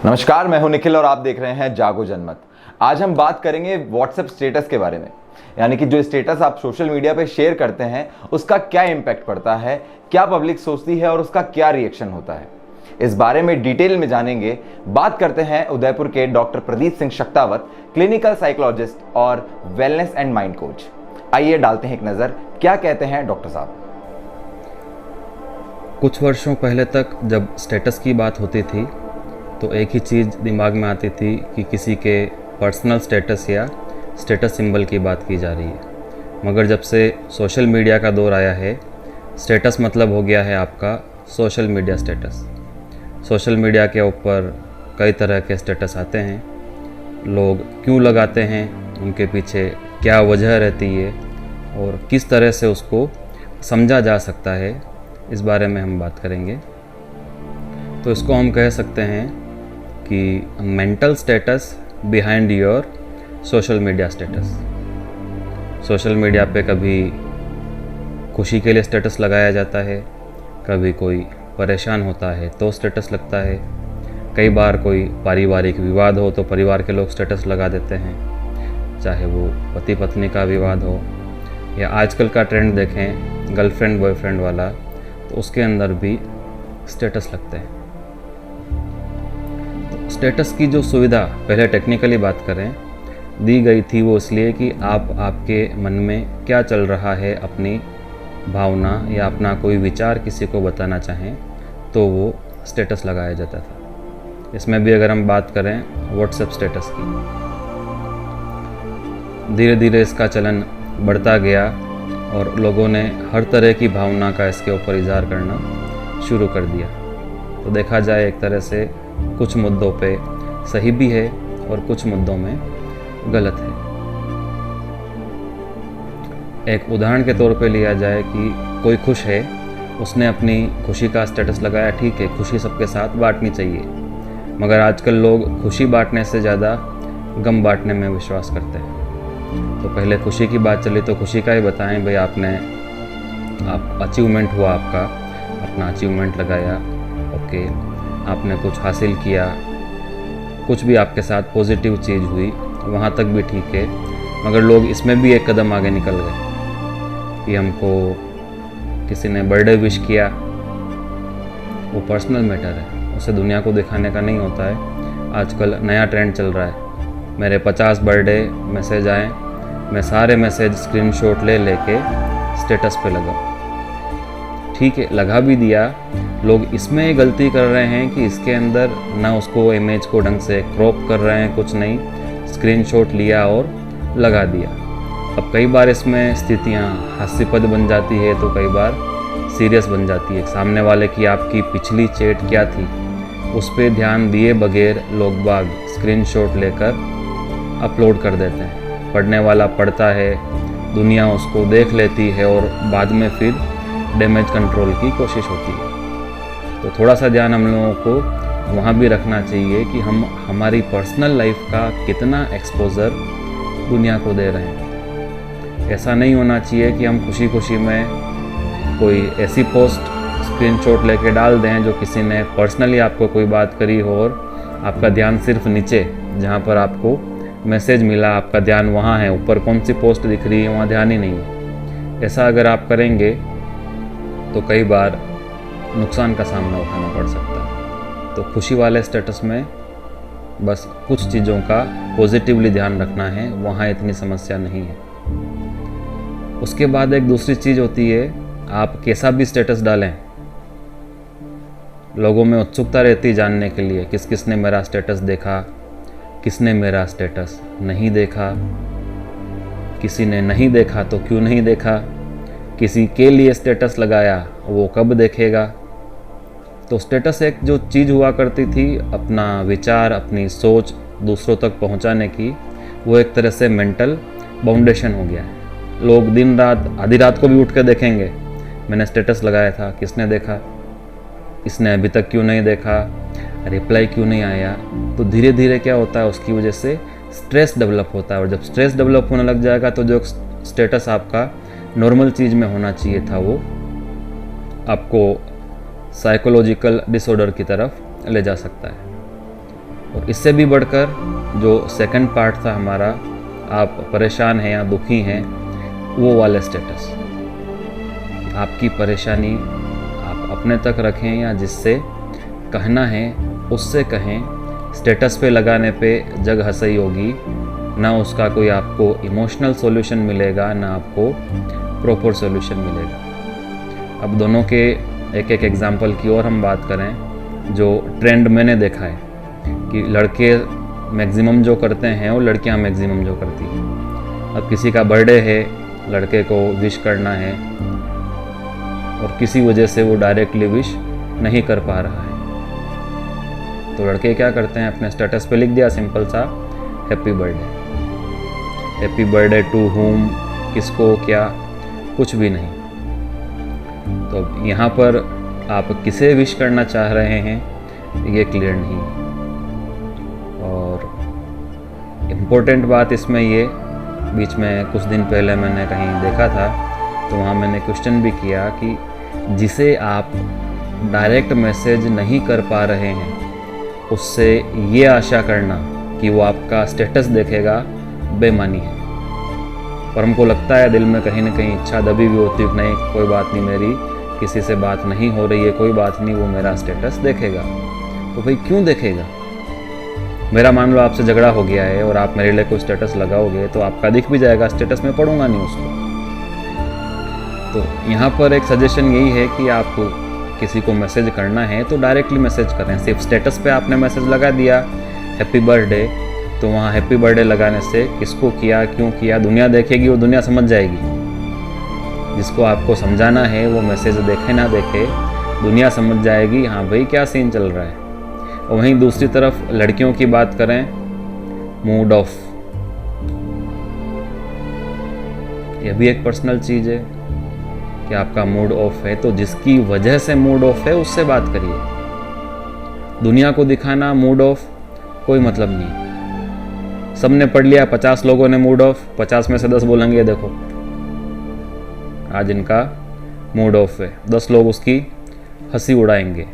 नमस्कार, मैं हूं निखिल और आप देख रहे हैं जागो जनमत। आज हम बात करेंगे व्हाट्सएप स्टेटस के बारे में, यानी कि जो स्टेटस आप सोशल मीडिया पे शेयर करते हैं उसका क्या इम्पैक्ट पड़ता है, क्या पब्लिक सोचती है और उसका क्या रिएक्शन होता है। इस बारे में डिटेल में जानेंगे। बात करते हैं उदयपुर के doctor Pradeep Singh Shaktawat, clinical psychologist और वेलनेस एंड माइंड कोच। आइए डालते हैं एक नज़र, क्या कहते हैं डॉक्टर साहब। कुछ वर्षों पहले तक जब स्टेटस की बात होती थी तो एक ही चीज़ दिमाग में आती थी कि किसी के पर्सनल स्टेटस या स्टेटस सिंबल की बात की जा रही है। मगर जब से सोशल मीडिया का दौर आया है, स्टेटस मतलब हो गया है आपका social media status. Social media के ऊपर कई तरह के स्टेटस आते हैं। लोग क्यों लगाते हैं, उनके पीछे क्या वजह रहती है और किस तरह से उसको समझा जा सकता है, इस बारे में हम बात करेंगे। तो इसको हम कह सकते हैं कि mental status behind your social media status. Social media पे कभी खुशी के लिए स्टेटस लगाया जाता है, कभी कोई परेशान होता है तो स्टेटस लगता है, कई बार कोई पारिवारिक विवाद हो तो परिवार के लोग स्टेटस लगा देते हैं, चाहे वो पति पत्नी का विवाद हो या आजकल का ट्रेंड देखें गर्लफ्रेंड बॉयफ्रेंड वाला, तो उसके अंदर भी स्टेटस लगते हैं। स्टेटस की जो सुविधा पहले टेक्निकली बात करें दी गई थी, वो इसलिए कि आप आपके मन में क्या चल रहा है, अपनी भावना या अपना कोई विचार किसी को बताना चाहें तो वो स्टेटस लगाया जाता था। इसमें भी अगर हम बात करें व्हाट्सएप स्टेटस की, धीरे धीरे इसका चलन बढ़ता गया और लोगों ने हर तरह की भावना का इसके ऊपर इजहार करना शुरू कर दिया। तो देखा जाए एक तरह से कुछ मुद्दों पे सही भी है और कुछ मुद्दों में गलत है। एक उदाहरण के तौर पे लिया जाए कि कोई खुश है, उसने अपनी खुशी का स्टेटस लगाया, ठीक है, खुशी सबके साथ बांटनी चाहिए, मगर आजकल लोग खुशी बांटने से ज़्यादा गम बांटने में विश्वास करते हैं। तो पहले खुशी की बात चली तो खुशी का ही बताएं, भाई आप अचीवमेंट हुआ आपका, अपना अचीवमेंट लगाया, ओके, आपने कुछ हासिल किया, कुछ भी आपके साथ पॉजिटिव चीज़ हुई, वहाँ तक भी ठीक है। मगर लोग इसमें भी एक कदम आगे निकल गए कि हमको किसी ने बर्थडे विश किया, वो पर्सनल मैटर है, उसे दुनिया को दिखाने का नहीं होता है। आजकल नया ट्रेंड चल रहा है, मेरे 50 बर्थडे मैसेज आए, मैं सारे मैसेज स्क्रीनशॉट लेके स्टेटस पे लगाऊं। ठीक है, लगा भी दिया, लोग इसमें गलती कर रहे हैं कि इसके अंदर ना उसको इमेज को ढंग से क्रॉप कर रहे हैं, कुछ नहीं, स्क्रीनशॉट लिया और लगा दिया। अब कई बार इसमें स्थितियाँ हास्यास्पद बन जाती है तो कई बार सीरियस बन जाती है। सामने वाले की आपकी पिछली चैट क्या थी, उस पर ध्यान दिए बगैर लोग बाग स्क्रीनशॉट लेकर अपलोड कर देते हैं। पढ़ने वाला पढ़ता है, दुनिया उसको देख लेती है और बाद में फिर डैमेज कंट्रोल की कोशिश होती है। तो थोड़ा सा ध्यान हम लोगों को वहाँ भी रखना चाहिए कि हम हमारी पर्सनल लाइफ का कितना एक्सपोज़र दुनिया को दे रहे हैं। ऐसा नहीं होना चाहिए कि हम खुशी खुशी में कोई ऐसी पोस्ट स्क्रीनशॉट लेके डाल दें जो किसी ने पर्सनली आपको कोई बात करी हो और आपका ध्यान सिर्फ नीचे जहाँ पर आपको मैसेज मिला, आपका ध्यान वहाँ है, ऊपर कौन सी पोस्ट दिख रही है वहाँ ध्यान ही नहीं है। ऐसा अगर आप करेंगे तो कई बार नुकसान का सामना उठाना पड़ सकता है। तो खुशी वाले स्टेटस में बस कुछ चीज़ों का पॉजिटिवली ध्यान रखना है, वहाँ इतनी समस्या नहीं है। उसके बाद एक दूसरी चीज़ होती है, आप कैसा भी स्टेटस डालें, लोगों में उत्सुकता रहती है जानने के लिए किस किसने मेरा स्टेटस देखा, किसने मेरा स्टेटस नहीं देखा, किसी ने नहीं देखा तो क्यों नहीं देखा, किसी के लिए स्टेटस लगाया वो कब देखेगा। तो स्टेटस एक जो चीज़ हुआ करती थी अपना विचार, अपनी सोच दूसरों तक पहुंचाने की, वो एक तरह से मेंटल बाउंडेशन हो गया है। लोग दिन रात आधी रात को भी उठ के देखेंगे, मैंने स्टेटस लगाया था, किसने देखा, इसने अभी तक क्यों नहीं देखा, रिप्लाई क्यों नहीं आया। तो धीरे धीरे क्या होता है, उसकी वजह से स्ट्रेस डेवलप होता है और जब स्ट्रेस डेवलप होने लग जाएगा तो जो स्टेटस आपका नॉर्मल चीज़ में होना चाहिए था वो आपको साइकोलॉजिकल डिसऑर्डर की तरफ ले जा सकता है। और इससे भी बढ़कर जो सेकंड पार्ट था हमारा, आप परेशान हैं या दुखी हैं, वो वाले स्टेटस। आपकी परेशानी आप अपने तक रखें या जिससे कहना है उससे कहें। स्टेटस पे लगाने पे जग हंसी होगी, ना उसका कोई आपको इमोशनल सॉल्यूशन मिलेगा, ना आपको प्रॉपर सॉल्यूशन मिलेगा। अब दोनों के एक एक एग्जांपल की और हम बात करें, जो ट्रेंड मैंने देखा है कि लड़के मैक्सिमम जो करते हैं वो लड़कियां मैक्सिमम जो करती हैं। अब किसी का बर्थडे है, लड़के को विश करना है और किसी वजह से वो डायरेक्टली विश नहीं कर पा रहा है, तो लड़के क्या करते हैं, अपने स्टेटस पे लिख दिया सिंपल सा happy birthday. Happy birthday to home, किसको, क्या, कुछ भी नहीं। तो यहाँ पर आप किसे विश करना चाह रहे हैं ये क्लियर नहीं है। और इम्पोर्टेंट बात इसमें ये, बीच में कुछ दिन पहले मैंने कहीं देखा था, तो वहाँ मैंने क्वेश्चन भी किया कि जिसे आप डायरेक्ट मैसेज नहीं कर पा रहे हैं उससे ये आशा करना कि वो आपका स्टेटस देखेगा बेमानी है। पर हमको लगता है दिल में कहीं ना कहीं इच्छा दबी हुई होती है कि नहीं, कोई बात नहीं, मेरी किसी से बात नहीं हो रही है, कोई बात नहीं, वो मेरा स्टेटस देखेगा। तो भाई क्यों देखेगा? मेरा मान लो आपसे झगड़ा हो गया है और आप मेरे लिए कोई स्टेटस लगाओगे तो आपका दिख भी जाएगा स्टेटस, में पढ़ूंगा नहीं उसको। तो यहाँ पर एक सजेशन यही है कि आपको किसी को मैसेज करना है तो डायरेक्टली मैसेज करें। सिर्फ स्टेटस पे आपने मैसेज लगा दिया हैप्पी बर्थडे, तो वहाँ हैप्पी बर्थडे लगाने से किसको किया, क्यों किया, दुनिया देखेगी और दुनिया समझ जाएगी। जिसको आपको समझाना है वो मैसेज देखे ना देखे, दुनिया समझ जाएगी हाँ भाई क्या सीन चल रहा है। और वहीं दूसरी तरफ लड़कियों की बात करें, मूड ऑफ, यह भी एक पर्सनल चीज़ है कि आपका मूड ऑफ है, तो जिसकी वजह से मूड ऑफ है उससे बात करिए। दुनिया को दिखाना मूड ऑफ कोई मतलब नहीं। सबने पढ़ लिया, 50 लोगों ने मूड ऑफ, 50 में से 10 बोलेंगे देखो आज इनका मूड ऑफ है, 10 लोग उसकी हंसी उड़ाएंगे।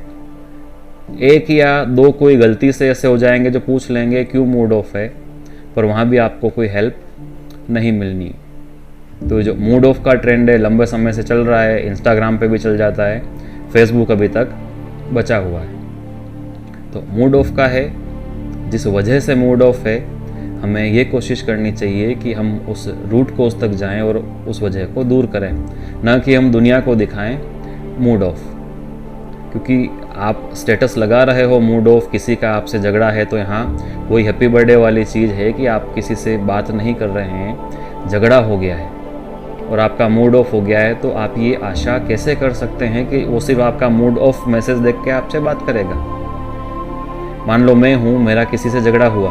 एक या दो कोई गलती से ऐसे हो जाएंगे जो पूछ लेंगे क्यों मूड ऑफ है, पर वहाँ भी आपको कोई हेल्प नहीं मिलनी। तो जो मूड ऑफ का ट्रेंड है लंबे समय से चल रहा है, इंस्टाग्राम पे भी चल जाता है, फेसबुक अभी तक बचा हुआ है। तो मूड ऑफ का है, जिस वजह से मूड ऑफ है हमें ये कोशिश करनी चाहिए कि हम उस रूट कोज तक जाएं और उस वजह को दूर करें, ना कि हम दुनिया को दिखाएं मूड ऑफ। क्योंकि आप स्टेटस लगा रहे हो मूड ऑफ, किसी का आपसे झगड़ा है, तो यहाँ वही हैप्पी बर्थडे वाली चीज़ है कि आप किसी से बात नहीं कर रहे हैं, झगड़ा हो गया है और आपका मूड ऑफ हो गया है, तो आप ये आशा कैसे कर सकते हैं कि वो सिर्फ आपका मूड ऑफ मैसेज देख के आपसे बात करेगा। मान लो मैं हूँ, मेरा किसी से झगड़ा हुआ,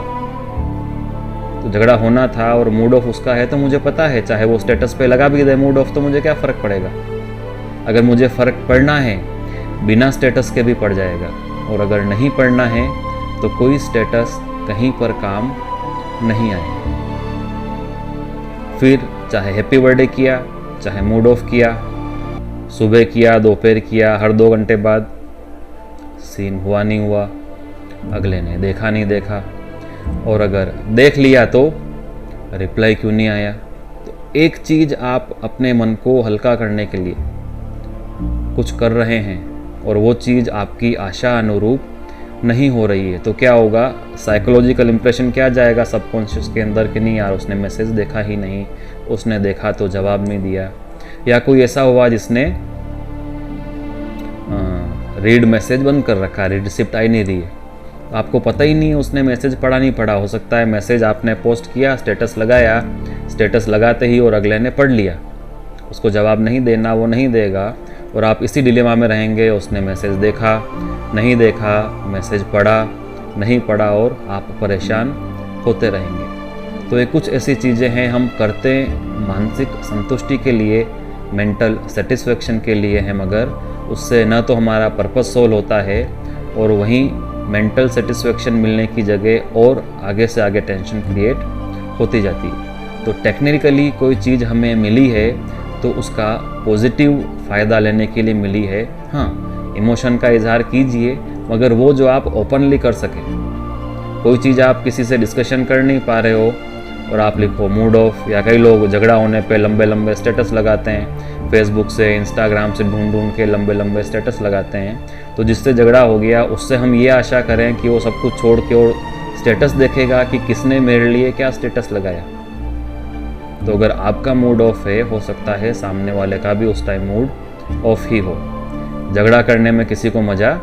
तो झगड़ा होना था और मूड ऑफ उसका है, तो मुझे पता है चाहे वो स्टेटस पे लगा भी दे मूड ऑफ, तो मुझे क्या फ़र्क पड़ेगा। अगर मुझे फ़र्क पड़ना है बिना स्टेटस के भी पड़ जाएगा, और अगर नहीं पड़ना है तो कोई स्टेटस कहीं पर काम नहीं आएगा। फिर चाहे हैप्पी बर्थडे किया, चाहे मूड ऑफ किया, सुबह किया, दोपहर किया, हर 2 घंटे बाद सीन हुआ नहीं हुआ, अगले ने देखा नहीं देखा, और अगर देख लिया तो रिप्लाई क्यों नहीं आया। तो एक चीज़ आप अपने मन को हल्का करने के लिए कुछ कर रहे हैं और वो चीज़ आपकी आशा अनुरूप नहीं हो रही है, तो क्या होगा, साइकोलॉजिकल इंप्रेशन क्या जाएगा सबकॉन्शियस के अंदर कि नहीं यार उसने मैसेज देखा ही नहीं, उसने देखा तो जवाब नहीं दिया। या कोई ऐसा हुआ जिसने रीड मैसेज बंद कर रखा, रीड रिसिप्ट आई नहीं रही है, आपको पता ही नहीं उसने मैसेज पढ़ा नहीं पढ़ा। हो सकता है मैसेज आपने पोस्ट किया, स्टेटस लगाया, स्टेटस लगाते ही और अगले ने पढ़ लिया, उसको जवाब नहीं देना, वो नहीं देगा, और आप इसी डिलेमा में रहेंगे, उसने मैसेज देखा नहीं देखा, मैसेज पढ़ा नहीं पढ़ा, और आप परेशान होते रहेंगे। तो ये कुछ ऐसी चीज़ें हैं हम करते मानसिक संतुष्टि के लिए, मेंटल सेटिस्फेक्शन के लिए हैं, मगर उससे न तो हमारा पर्पस सोल्व होता है और वहीं मेंटल सेटिस्फेक्शन मिलने की जगह और आगे से आगे टेंशन क्रिएट होती जाती है। तो टेक्निकली कोई चीज़ हमें मिली है तो उसका पॉजिटिव फ़ायदा लेने के लिए मिली है। हाँ, इमोशन का इजहार कीजिए, मगर वो जो आप ओपनली कर सकें, कोई चीज़ आप किसी से डिस्कशन कर नहीं पा रहे हो और आप लिखो मूड ऑफ, या कई लोग झगड़ा होने पे लंबे लंबे स्टेटस लगाते हैं, फेसबुक से इंस्टाग्राम से ढूंढ ढूंढ के लंबे लंबे स्टेटस लगाते हैं। तो जिससे झगड़ा हो गया उससे हम ये आशा करें कि वो सब कुछ छोड़ के और स्टेटस देखेगा कि किसने मेरे लिए क्या स्टेटस लगाया। तो अगर आपका मूड ऑफ है, हो सकता है सामने वाले का भी उस टाइम मूड ऑफ ही हो। झगड़ा करने में किसी को मज़ा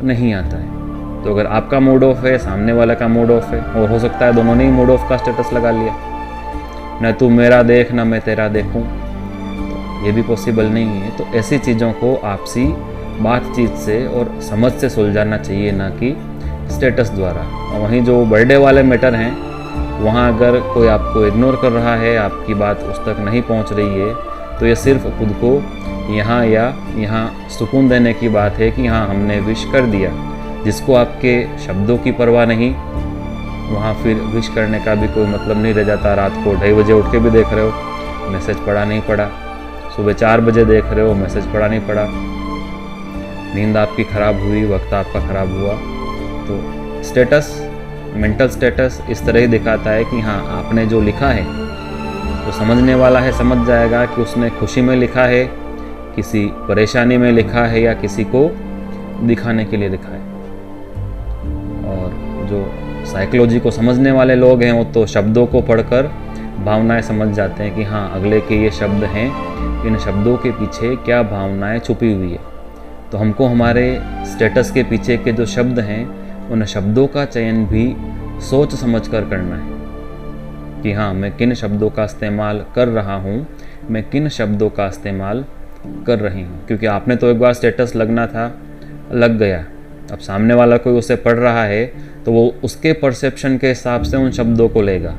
नहीं आता है। तो अगर आपका मूड ऑफ है, सामने वाले का मूड ऑफ है, और हो सकता है दोनों ने ही मूड ऑफ का स्टेटस लगा लिया, न तू मेरा देख न मैं तेरा देखूं, तो ये भी पॉसिबल नहीं है। तो ऐसी चीज़ों को आपसी बातचीत से और समझ से सुलझाना चाहिए, ना कि स्टेटस द्वारा। और वहीं जो बर्थडे वाले मैटर हैं, वहाँ अगर कोई आपको इग्नोर कर रहा है, आपकी बात उस तक नहीं पहुँच रही है, तो ये सिर्फ खुद को यहाँ सुकून देने की बात है कि हाँ हमने विश कर दिया। जिसको आपके शब्दों की परवाह नहीं, वहाँ फिर विश करने का भी कोई मतलब नहीं रह जाता। रात को 2:30 बजे उठ के भी देख रहे हो मैसेज पढ़ा नहीं पड़ा, सुबह 4 बजे देख रहे हो मैसेज पढ़ा नहीं पड़ा, नींद आपकी ख़राब हुई, वक्त आपका ख़राब हुआ। तो स्टेटस, मेंटल स्टेटस इस तरह ही दिखाता है कि हाँ आपने जो लिखा है, तो समझने वाला है समझ जाएगा कि उसने खुशी में लिखा है, किसी परेशानी में लिखा है, या किसी को दिखाने के लिए लिखा है। और जो साइकोलॉजी को समझने वाले लोग हैं, वो तो शब्दों को पढ़कर भावनाएं समझ जाते हैं कि हाँ अगले के ये शब्द हैं, इन शब्दों के पीछे क्या भावनाएं छुपी हुई है। तो हमको हमारे स्टेटस के पीछे के जो शब्द हैं, उन शब्दों का चयन भी सोच समझ कर करना है कि हाँ मैं किन शब्दों का इस्तेमाल कर रहा हूँ, मैं किन शब्दों का इस्तेमाल कर रही हूँ। क्योंकि आपने तो एक बार स्टेटस लगना था, लग गया। अब सामने वाला कोई उसे पढ़ रहा है तो वो उसके परसेप्शन के हिसाब से उन शब्दों को लेगा।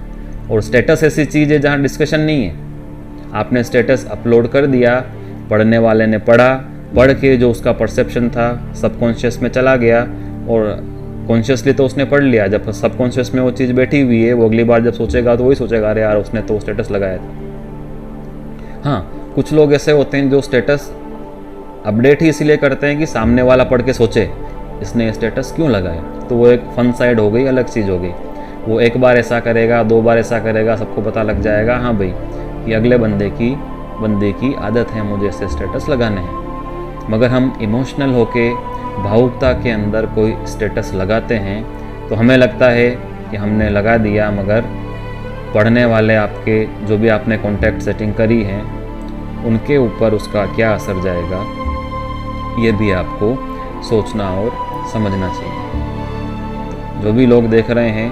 और स्टेटस ऐसी चीज़ है जहाँ डिस्कशन नहीं है। आपने स्टेटस अपलोड कर दिया, पढ़ने वाले ने पढ़ा, पढ़ के जो उसका परसेप्शन था सबकॉन्शियस में चला गया, और कॉन्शियसली तो उसने पढ़ लिया। जब सबकॉन्शियस में वो चीज़ बैठी हुई है, वो अगली बार जब सोचेगा तो वही सोचेगा अरे यार उसने तो स्टेटस लगाया था। हाँ, कुछ लोग ऐसे होते हैं जो स्टेटस अपडेट ही इसलिए करते हैं कि सामने वाला पढ़ के सोचे इसने स्टेटस क्यों लगाया। तो वो एक फन साइड हो गई, अलग चीज़ हो गई। वो एक बार ऐसा करेगा, 2 बार ऐसा करेगा, सबको पता लग जाएगा हाँ भाई कि अगले बंदे की आदत है मुझे ऐसे स्टेटस लगाने हैं। मगर हम इमोशनल होके भावुकता के अंदर कोई स्टेटस लगाते हैं तो हमें लगता है कि हमने लगा दिया, मगर पढ़ने वाले आपके जो भी आपने कॉन्टैक्ट सेटिंग करी है उनके ऊपर उसका क्या असर जाएगा, ये भी आपको सोचना और समझना चाहिए। जो भी लोग देख रहे हैं,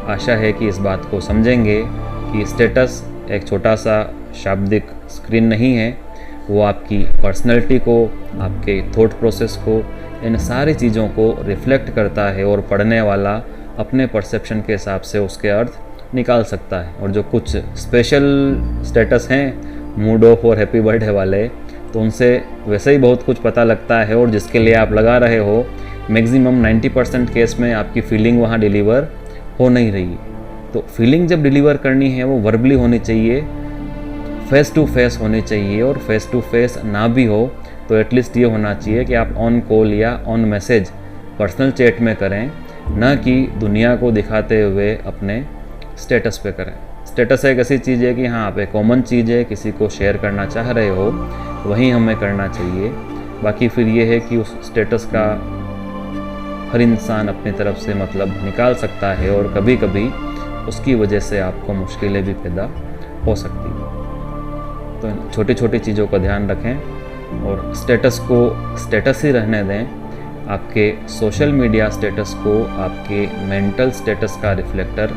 आशा है कि इस बात को समझेंगे कि स्टेटस एक छोटा सा शाब्दिक स्क्रीन नहीं है, वो आपकी पर्सनैलिटी को, आपके थॉट प्रोसेस को, इन सारी चीज़ों को रिफ्लेक्ट करता है और पढ़ने वाला अपने परसेप्शन के हिसाब से उसके अर्थ निकाल सकता है। और जो कुछ स्पेशल स्टेटस हैं मूड ऑफ और हैप्पी बर्थडे वाले, तो उनसे वैसे ही बहुत कुछ पता लगता है, और जिसके लिए आप लगा रहे हो मैक्सिमम 90% केस में आपकी फीलिंग वहाँ डिलीवर हो नहीं रही। तो फीलिंग जब डिलीवर करनी है वो वर्बली होनी चाहिए, फेस टू फेस होनी चाहिए। और फेस टू फेस ना भी हो तो एटलीस्ट ये होना चाहिए कि आप ऑन कॉल या ऑन मैसेज पर्सनल चैट में करें, ना कि दुनिया को दिखाते हुए अपने स्टेटस पे करें। स्टेटस एक ऐसी चीज़ है कि हाँ आप एक कॉमन चीज़ है, किसी को शेयर करना चाह रहे हो वहीं हमें करना चाहिए। बाकी फिर ये है कि उस स्टेटस का हर इंसान अपनी तरफ से मतलब निकाल सकता है, और कभी कभी उसकी वजह से आपको मुश्किलें भी पैदा हो सकती हैं। तो छोटी छोटी चीज़ों का ध्यान रखें और स्टेटस को स्टेटस ही रहने दें। आपके सोशल मीडिया स्टेटस को आपके मेंटल स्टेटस का रिफ्लेक्टर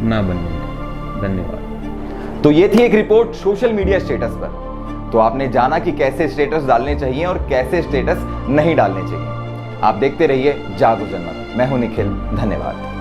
ना बनने दें। धन्यवाद। तो ये थी एक रिपोर्ट सोशल मीडिया स्टेटस पर। तो आपने जाना कि कैसे स्टेटस डालने चाहिए और कैसे स्टेटस नहीं डालने चाहिए। आप देखते रहिए जागो जनमत। मैं हूं निखिल। धन्यवाद।